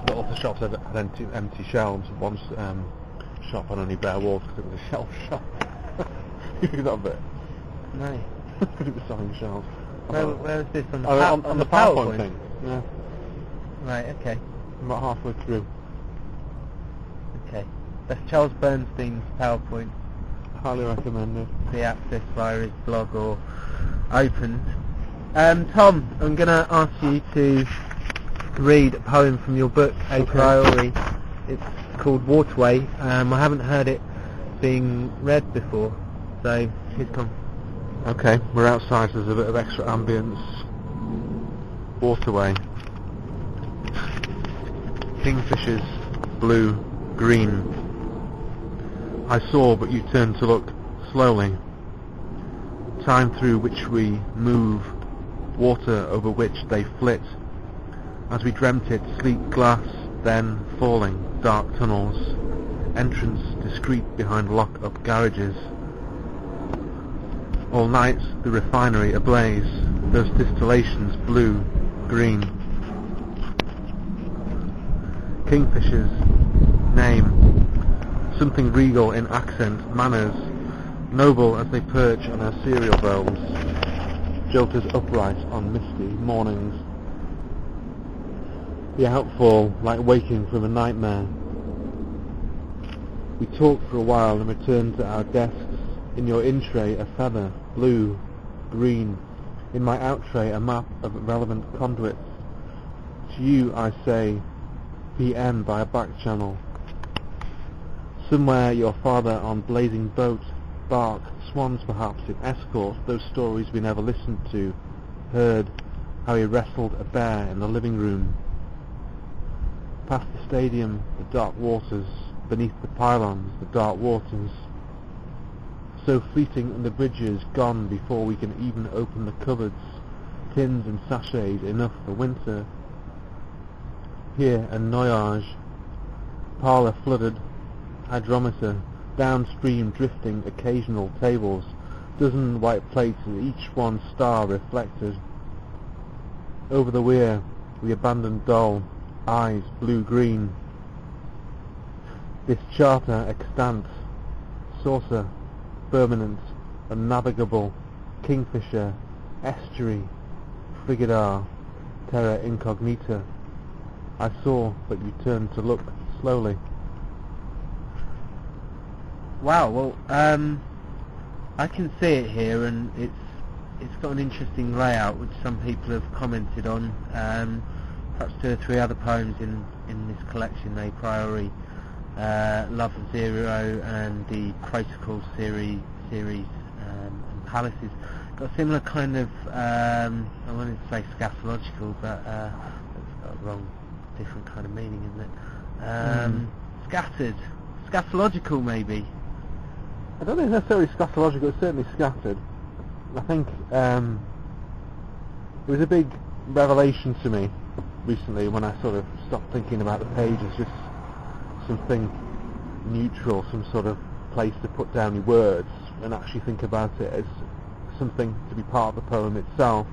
but also shops had empty shelves. One shop had only bare walls because it was a shelf shop. You do that bit? No. Because it was selling shelves. Where is this on the, on the PowerPoint thing? Yeah. Right, okay. I'm about halfway through. Okay. That's Charles Bernstein's PowerPoint. Highly recommended. The access via his blog or opened. Tom, I'm going to ask you to read a poem from your book, A Priori. It's called Waterway. I haven't heard it being read before, so here's come. Okay, we're outside, so there's a bit of extra ambience. Waterway. Kingfishers, blue, green. I saw, but you turned to look slowly. Time through which we move, water over which they flit. As we dreamt it, sleek glass, then falling, dark tunnels. Entrance discreet behind lock-up garages. All night the refinery ablaze, those distillations blue, green. Kingfishers, name, something regal in accent, manners, noble as they perch on our cereal bowls, jolters upright on misty mornings. The outfall like waking from a nightmare. We talked for a while and returned to our desks. In your in-tray a feather, blue, green. In my out-tray a map of relevant conduits. To you I say, PM by a back channel. Somewhere your father on blazing boat, bark, swans perhaps in escort, those stories we never listened to, heard, how he wrestled a bear in the living room. Past the stadium, the dark waters, beneath the pylons, the dark waters. So fleeting and the bridges gone before we can even open the cupboards, tins and sachets enough for winter. Here a Noyage, parlour flooded, hydrometer, downstream drifting occasional tables, dozen white plates and each one star reflected. Over the weir, the abandoned doll, eyes blue-green. This charter extant, saucer, permanent, unnavigable, kingfisher, estuary, frigadar, terra incognita. I saw, but you turned to look slowly. Wow, well, I can see it here, and it's got an interesting layout, which some people have commented on. Perhaps 2 or 3 other poems in this collection, A Priori, Love of Zero, and the Protocol series, and Palaces. Got a similar kind of, I wanted to say scatological, but that's got a wrong, different kind of meaning, isn't it? Scattered, scatological maybe. I don't think it's necessarily scatological, it's certainly scattered. I think it was a big revelation to me recently when I sort of stopped thinking about the page as just something neutral, some sort of place to put down your words, and actually think about it as something to be part of the poem itself.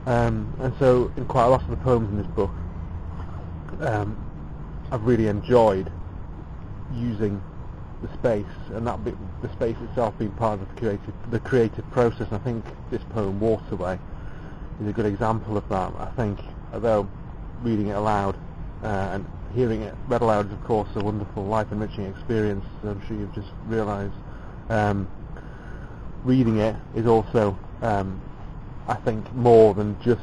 And so in quite a lot of the poems in this book, I've really enjoyed using the space, and that bit, the space itself being part of the creative process. I think this poem, Waterway, is a good example of that. I think, although reading it aloud and hearing it read aloud is of course a wonderful life-enriching experience, I'm sure you've just realised, reading it is also, I think, more than just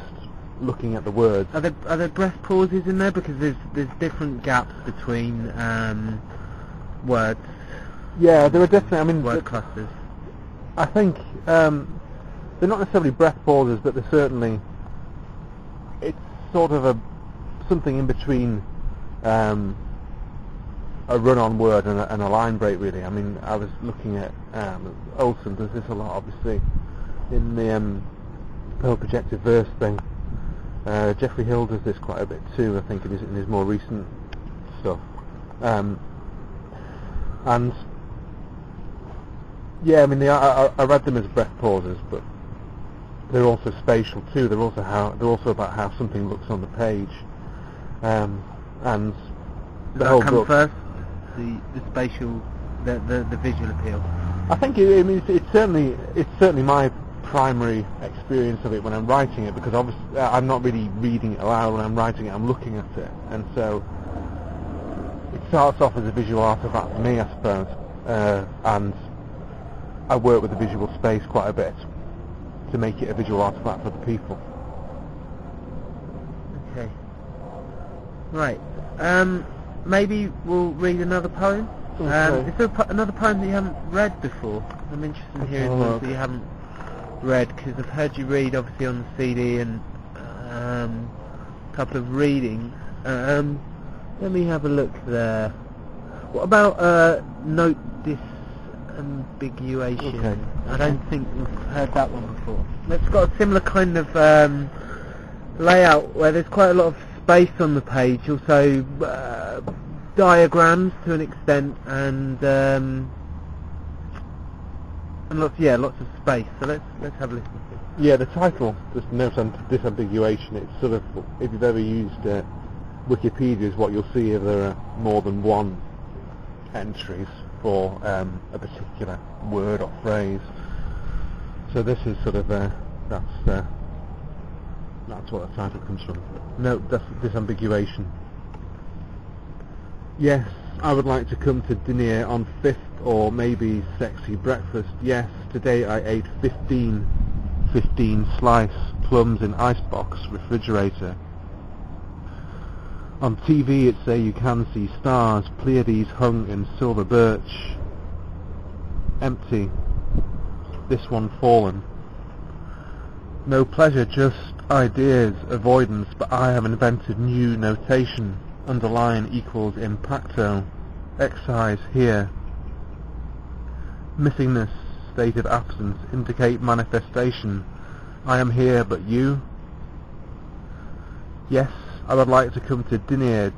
looking at the words. Are there breath pauses in there? Because there's different gaps between words. Yeah, there are definitely, I mean, word clusters. I think they're not necessarily breath pauses, but they're certainly, it's sort of something in between a run-on word and a line break, really. I mean, I was looking at Olsen does this a lot, obviously, in the whole projected verse thing. Geoffrey Hill does this quite a bit too, I think, in his more recent stuff. And yeah, I mean, I read them as breath pauses, but they're also spatial too. They're also about how something looks on the page. and the Does whole that come book. first? The spatial, the visual appeal. I think it's certainly my primary experience of it when I'm writing it, because obviously I'm not really reading it aloud when I'm writing it. I'm looking at it, and so it starts off as a visual artifact for me, I suppose, and I work with the visual space quite a bit to make it a visual artifact for the people. Okay. Right. Maybe we'll read another poem. Okay. Is there another poem that you haven't read before? I'm interested in hearing ones that you haven't read, because I've heard you read obviously on the CD and a couple of readings. Let me have a look there. What about note disambiguation? Okay. I don't think we've heard that one before. It's got a similar kind of layout where there's quite a lot of space on the page, also diagrams to an extent, and lots of space. So let's have a listen to it. Yeah, the title, just note on disambiguation, it's sort of, if you've ever used Wikipedia, is what you'll see if there are more than one entries for a particular word or phrase. So this is sort of, that's what the title comes from. Note disambiguation. Yes, I would like to come to dinner on 5th, or maybe sexy breakfast. Yes, today I ate 15 slice plums in icebox refrigerator. On TV it say you can see stars, Pleiades hung in silver birch. Empty. This one fallen. No pleasure, just ideas, avoidance, but I have invented new notation. Underline equals impacto. Excise here. Missingness, state of absence, indicate manifestation. I am here, but you? Yes, I would like to come to dinner,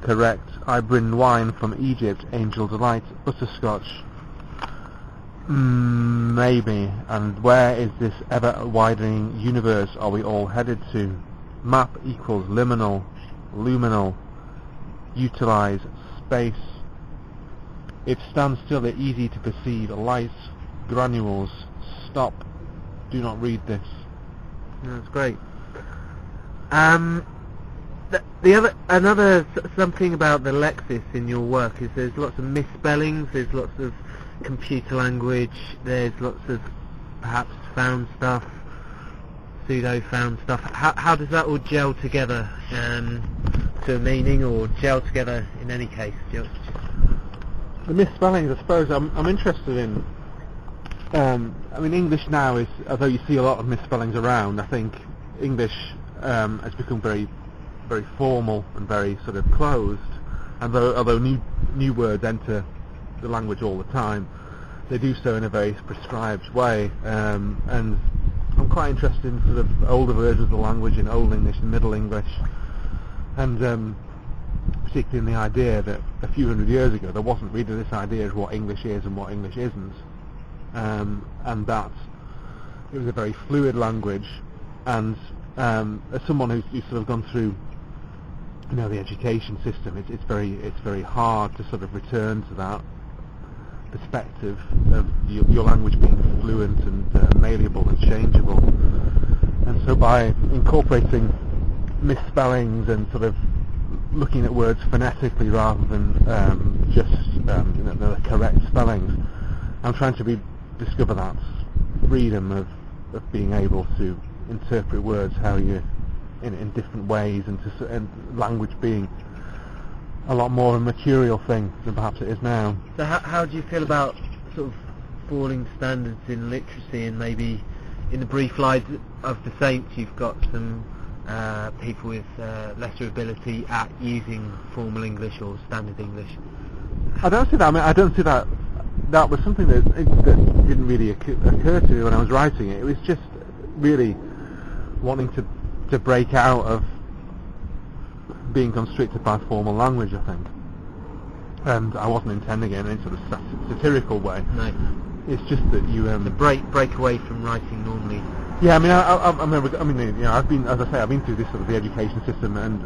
correct. I bring wine from Egypt, angel delight, butterscotch. Maybe. And where is this ever-widening universe are we all headed to? Map equals liminal, luminal. Utilize space. If stand still, it easy to perceive. Light, granules. Stop. Do not read this. That's great. Something about the lexis in your work is there's lots of misspellings, there's lots of computer language, there's lots of perhaps found stuff, pseudo found stuff. How does that all gel together to a meaning, or gel together in any case? The misspellings, I suppose, I'm interested in. I mean, English now is, although you see a lot of misspellings around, I think English has become very, very formal and very sort of closed. And although new words enter the language all the time, they do so in a very prescribed way. And I'm quite interested in sort of older versions of the language, in Old English and Middle English, and particularly in the idea that a few hundred years ago there wasn't really this idea of what English is and what English isn't, and that it was a very fluid language. And as someone who's sort of gone through, the education system, it's very hard to sort of return to that perspective of your language being fluent and malleable and changeable. And so by incorporating misspellings and sort of looking at words phonetically rather than just the correct spellings, I'm trying to discover that freedom of being able to interpret words how you in different ways, and language being a lot more of a material thing than perhaps it is now. So how do you feel about sort of falling standards in literacy, and maybe in the brief lives of the saints you've got some people with lesser ability at using formal English or standard English? I don't see that. I mean, I don't see that. That was something that didn't really occur to me when I was writing it. It was just really wanting to break out of being constricted by formal language, I think. And I wasn't intending it in any sort of satirical way. No. It's just that you the break away from writing normally. Yeah, I mean, I remember. I mean, I've been, as I say, I've been through this sort of the education system, and